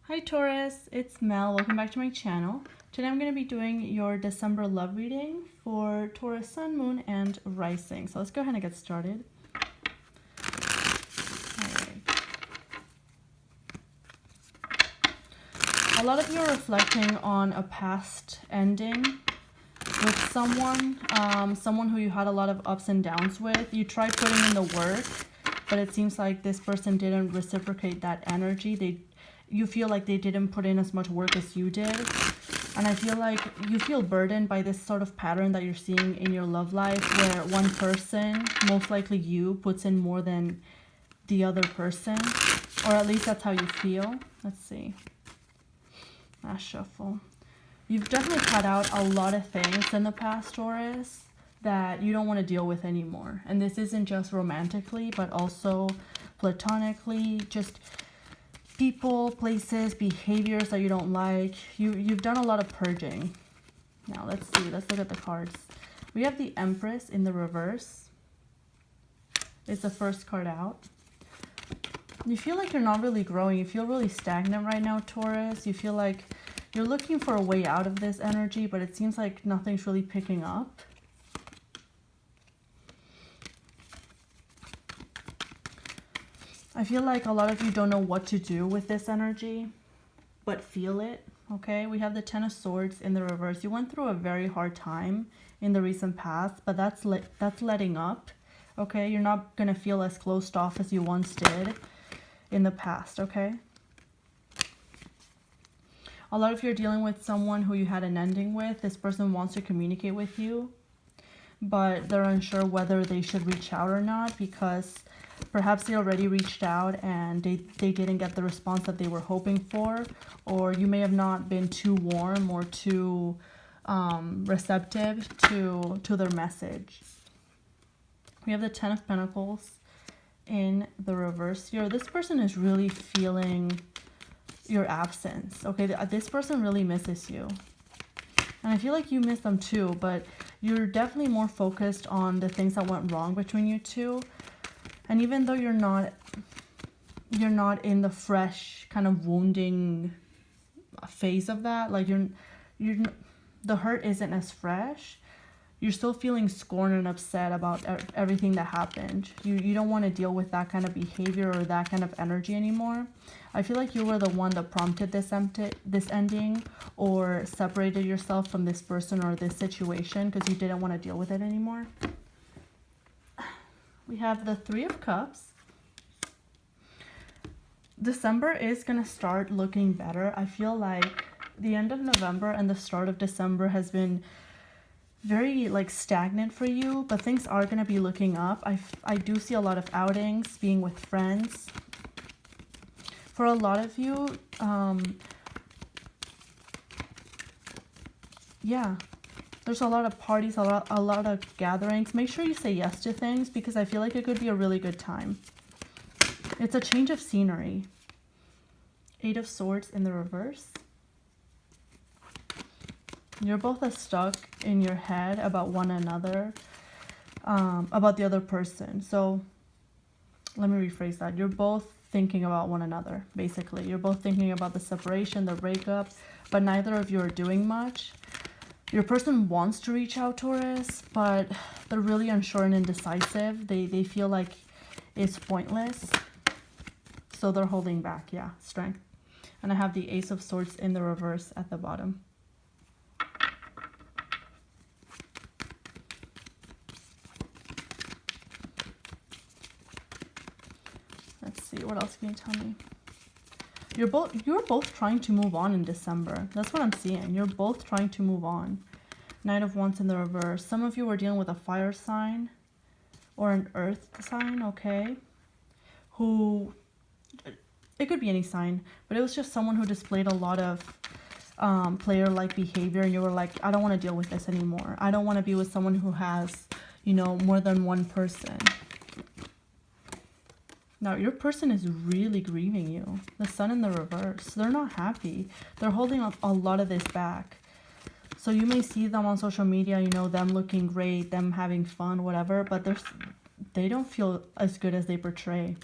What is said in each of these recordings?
Hi Taurus, it's Mel. Welcome back to my channel. Today I'm going to be doing your December love reading for Taurus Sun, Moon, and Rising. So let's go ahead and get started. Alright. A lot of you are reflecting on a past ending with someone who you had a lot of ups and downs with. You tried putting in the work, but it seems like this person didn't reciprocate that energy. You feel like they didn't put in as much work as you did. And I feel like you feel burdened by this sort of pattern that you're seeing in your love life where one person, most likely you, puts in more than the other person. Or at least that's how you feel. Let's see. Last shuffle. You've definitely cut out a lot of things in the past, Taurus, that you don't want to deal with anymore. And this isn't just romantically, but also platonically, just people, places, behaviors that you don't like. You've done a lot of purging. Now let's see, let's look at the cards. We have the Empress in the reverse. It's the first card out. You feel like you're not really growing. You feel really stagnant right now, Taurus. You feel like you're looking for a way out of this energy, but it seems like nothing's really picking up. I feel like a lot of you don't know what to do with this energy, but feel it, okay? We have the Ten of Swords in the reverse. You went through a very hard time in the recent past, but that's letting up, okay? You're not going to feel as closed off as you once did in the past, okay? A lot of you are dealing with someone who you had an ending with. This person wants to communicate with you, but they're unsure whether they should reach out or not because perhaps they already reached out and they didn't get the response that they were hoping for, or you may have not been too warm or too receptive to their message. We have the Ten of Pentacles in the reverse here. This person is really feeling your absence, okay? This person really misses you. And I feel like you miss them too, but you're definitely more focused on the things that went wrong between you two. And even though you're not in the fresh kind of wounding phase of that, like the hurt isn't as fresh. You're still feeling scorned and upset about everything that happened. You don't want to deal with that kind of behavior or that kind of energy anymore. I feel like you were the one that prompted this ending or separated yourself from this person or this situation because you didn't want to deal with it anymore. We have the Three of Cups. December is going to start looking better. I feel like the end of November and the start of December has been very stagnant for you, but things are going to be looking up. I do see a lot of outings, being with friends. For a lot of you, yeah. There's a lot of parties, a lot of gatherings. Make sure you say yes to things because I feel like it could be a really good time. It's a change of scenery. Eight of Swords in the reverse. You're both as stuck in your head about one another, about the other person. So let me rephrase that. You're both thinking about one another, basically. You're both thinking about the separation, the breakup, but neither of you are doing much. Your person wants to reach out, Taurus, but they're really unsure and indecisive. They feel like it's pointless. So they're holding back. Yeah, strength. And I have the Ace of Swords in the reverse at the bottom. Let's see, what else can you tell me? You're both trying to move on in December. That's what I'm seeing. You're both trying to move on. Knight of Wands in the reverse. Some of you are dealing with a fire sign or an earth sign, okay? It could be any sign, but it was just someone who displayed a lot of player-like behavior, and you were like, I don't want to deal with this anymore. I don't want to be with someone who has, more than one person. Now, your person is really grieving you. The Sun in the reverse. They're not happy. They're holding a lot of this back. So you may see them on social media, them looking great, them having fun, whatever, but they don't feel as good as they portray.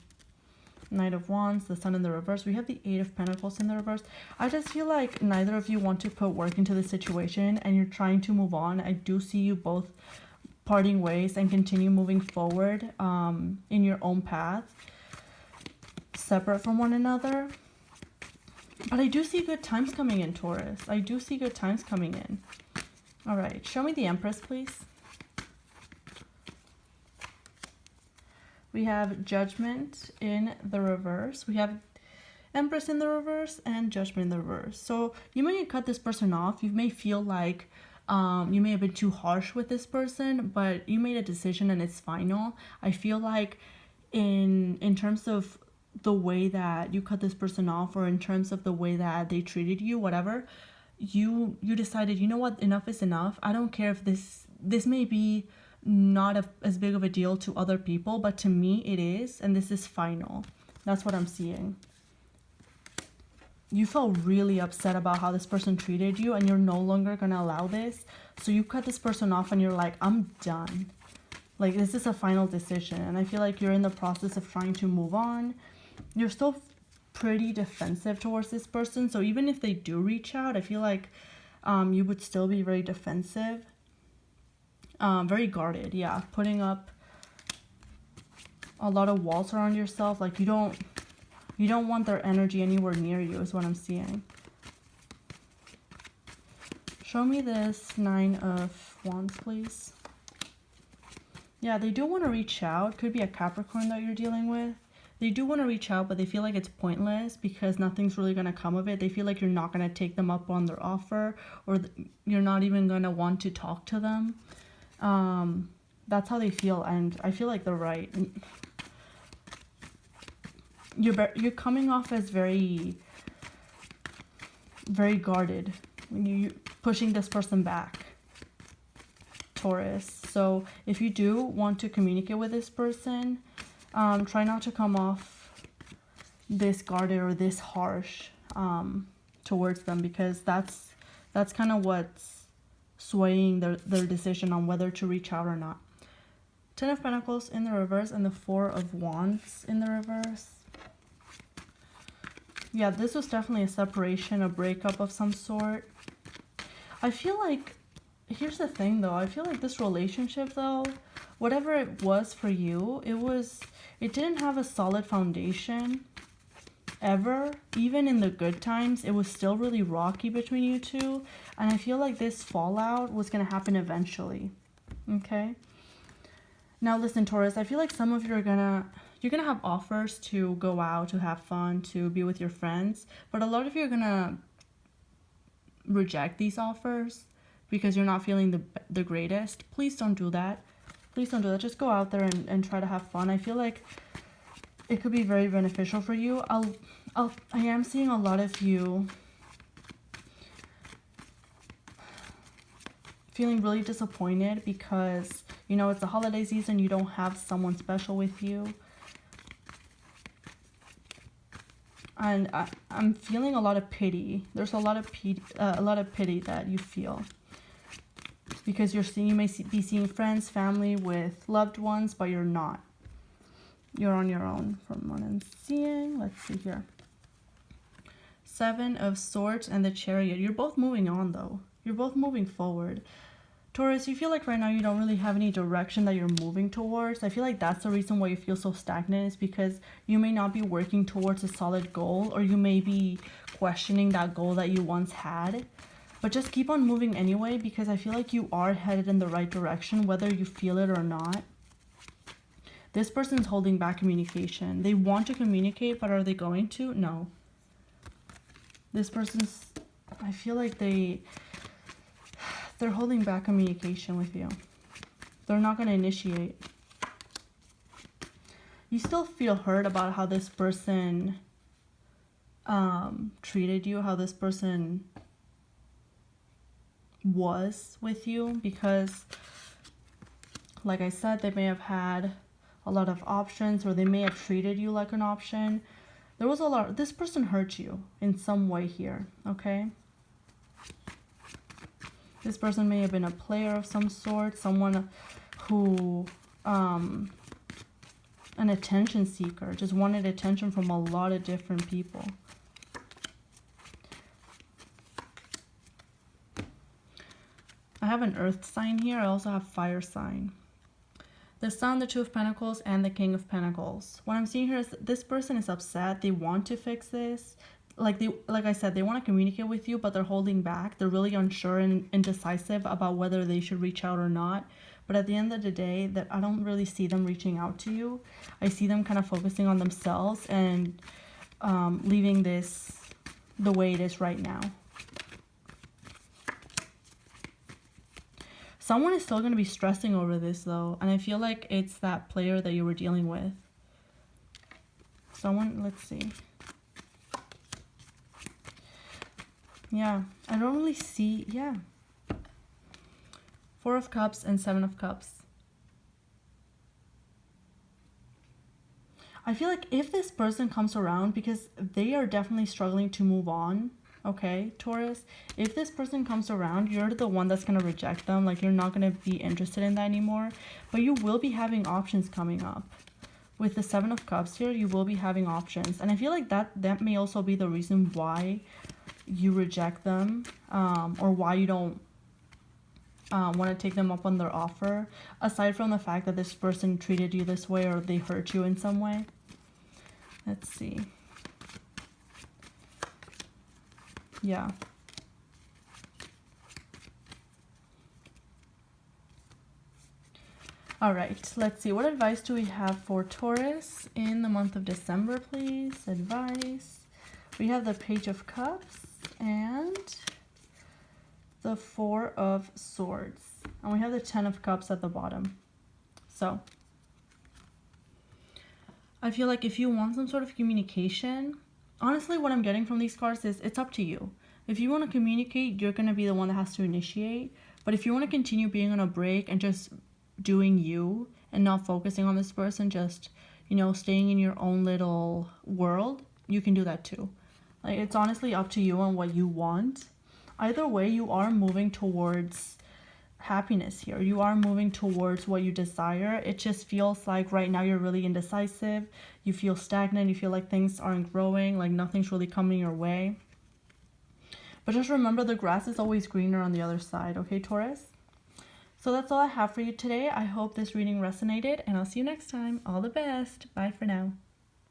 Knight of Wands, the Sun in the reverse. We have the Eight of Pentacles in the reverse. I just feel like neither of you want to put work into the situation and you're trying to move on. I do see you both parting ways and continue moving forward in your own path, separate from one another. But I do see good times coming in, Taurus. I do see good times coming in. All right, show me the Empress, please. We have Judgment in the reverse. We have Empress in the reverse and Judgment in the reverse. So you may cut this person off. You may feel like you may have been too harsh with this person, but you made a decision and it's final. I feel like in terms of the way that you cut this person off, or in terms of the way that they treated you, whatever, you decided, you know what, enough is enough. I don't care if this may be not as big of a deal to other people, but to me it is, and this is final. That's what I'm seeing. You felt really upset about how this person treated you and you're no longer gonna allow this. So you cut this person off and you're like, I'm done. Like, this is a final decision. And I feel like you're in the process of trying to move on. You're still pretty defensive towards this person. So even if they do reach out, I feel like you would still be very defensive. Very guarded, yeah. Putting up a lot of walls around yourself. Like, you don't want their energy anywhere near you is what I'm seeing. Show me this Nine of Wands, please. Yeah, they do want to reach out. Could be a Capricorn that you're dealing with. They do want to reach out, but they feel like it's pointless because nothing's really going to come of it. They feel like you're not going to take them up on their offer, or you're not even going to want to talk to them. That's how they feel, and I feel like they're right. You're coming off as very, very guarded when you're pushing this person back, Taurus. So if you do want to communicate with this person, try not to come off this guarded or this harsh towards them, because that's kind of what's swaying their decision on whether to reach out or not. Ten of Pentacles in the reverse and the Four of Wands in the reverse. Yeah, this was definitely a separation, a breakup of some sort. I feel like, here's the thing though, I feel like this relationship though, whatever it was for you, it didn't have a solid foundation ever. Even in the good times, it was still really rocky between you two, and I feel like this fallout was going to happen eventually. Okay, now listen, Taurus, I feel like some of you are gonna have offers to go out, to have fun, to be with your friends, but a lot of you are gonna reject these offers because you're not feeling the greatest. Please don't do that. Please don't do that. Just go out there and try to have fun. I feel like it could be very beneficial for you. I am seeing a lot of you feeling really disappointed because, you know, it's the holiday season. You don't have someone special with you. And I'm feeling a lot of pity. There's a lot of pity that you feel, because you may be seeing friends, family with loved ones, but you're not. You're on your own from what I'm seeing. Let's see here. Seven of Swords and the Chariot. You're both moving on though. You're both moving forward. Taurus, you feel like right now you don't really have any direction that you're moving towards. I feel like that's the reason why you feel so stagnant, is because you may not be working towards a solid goal, or you may be questioning that goal that you once had. But just keep on moving anyway, because I feel like you are headed in the right direction, whether you feel it or not. This person's holding back communication. They want to communicate, but are they going to? No. This person's, I feel like they're holding back communication with you. They're not going to initiate. You still feel hurt about how this person treated you, how this person was with you, because like I said, they may have had a lot of options, or they may have treated you like an option. There was a lot. This person hurt you in some way here, okay? This person may have been a player of some sort, someone who An attention seeker. Just wanted attention from a lot of different people. I have an earth sign here. I also have fire sign. The Sun, the Two of Pentacles, and the King of Pentacles. What I'm seeing here is this person is upset. They want to fix this. Like I said, they want to communicate with you, but they're holding back. They're really unsure and indecisive about whether they should reach out or not. But at the end of the day, that I don't really see them reaching out to you. I see them kind of focusing on themselves and leaving this the way it is right now. Someone is still going to be stressing over this though, and I feel like it's that player that you were dealing with. Someone, let's see. Yeah, I don't really see, yeah. Four of Cups and Seven of Cups. I feel like if this person comes around, because they are definitely struggling to move on, okay, Taurus, if this person comes around, you're the one that's going to reject them. Like, you're not going to be interested in that anymore. But you will be having options coming up. With the Seven of Cups here, you will be having options. And I feel like that may also be the reason why you reject them, or why you don't want to take them up on their offer, aside from the fact that this person treated you this way or they hurt you in some way. Let's see. Yeah. All right, let's see. What advice do we have for Taurus in the month of December, please? Advice. We have the Page of Cups and the Four of Swords. And we have the Ten of Cups at the bottom. So, I feel like if you want some sort of communication, honestly, what I'm getting from these cards is it's up to you. If you want to communicate, you're going to be the one that has to initiate. But if you want to continue being on a break and just doing you and not focusing on this person, just, you know, staying in your own little world, you can do that too. Like, it's honestly up to you on what you want. Either way, you are moving towards happiness here. You are moving towards what you desire. It just feels like right now you're really indecisive. You feel stagnant. You feel like things aren't growing, like nothing's really coming your way. But just remember, the grass is always greener on the other side, okay, Taurus? So that's all I have for you today. I hope this reading resonated, and I'll see you next time. All the best. Bye for now.